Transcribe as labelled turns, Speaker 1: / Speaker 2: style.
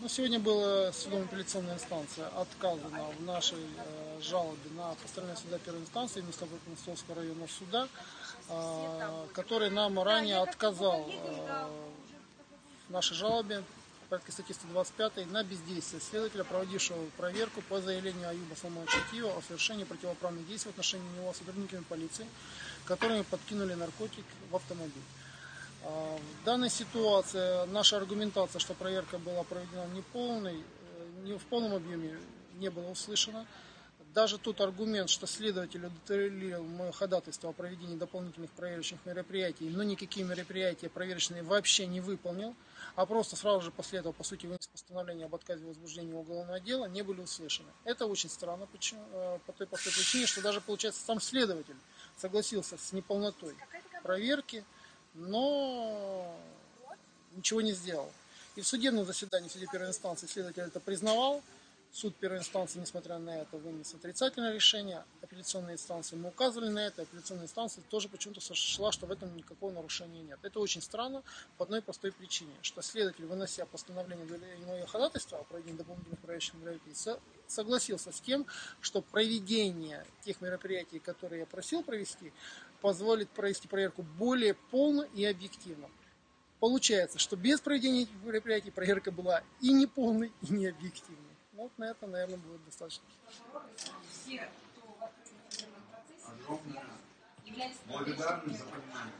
Speaker 1: Сегодня была судом апелляционная инстанция отказана в нашей жалобе на постановление суда первой инстанции Мостовского районного суда, который нам ранее отказал в нашей жалобе в порядке статьи 125 на бездействие следователя, проводившего проверку по заявлению Аюба Салмана Чатиева о совершении противоправных действий в отношении него сотрудниками полиции, которыми подкинули наркотик в автомобиль. В данной ситуации наша аргументация, что проверка была проведена не в полном объеме, не была услышана. Даже тот аргумент, что следователь удовлетворил мое ходатайство о проведении дополнительных проверочных мероприятий, но никакие мероприятия проверочные вообще не выполнил, а просто сразу же после этого, по сути, вынес постановление об отказе в возбуждении уголовного дела, не были услышаны. Это очень странно, по той простой причине, что даже, получается, сам следователь согласился с неполнотой проверки, но ничего не сделал. И в судебном заседании в суде первой инстанции следователь это признавал. Суд первой инстанции, несмотря на это, вынес отрицательное решение. Апелляционные инстанции мы указывали на это. Апелляционная инстанция тоже почему-то сошла, что в этом никакого нарушения нет. Это очень странно по одной простой причине, что следователь, вынося постановление для моего ходатайства о проведении дополнительных проверочных мероприятий, согласился с тем, что проведение тех мероприятий, которые я просил провести, позволит провести проверку более полно и объективно. Получается, что без проведения этих мероприятий проверка была и не полной, и не объективной. Вот на это, наверное, будет достаточно.
Speaker 2: Все, кто в этом процессе, огромное благодарность за понимание.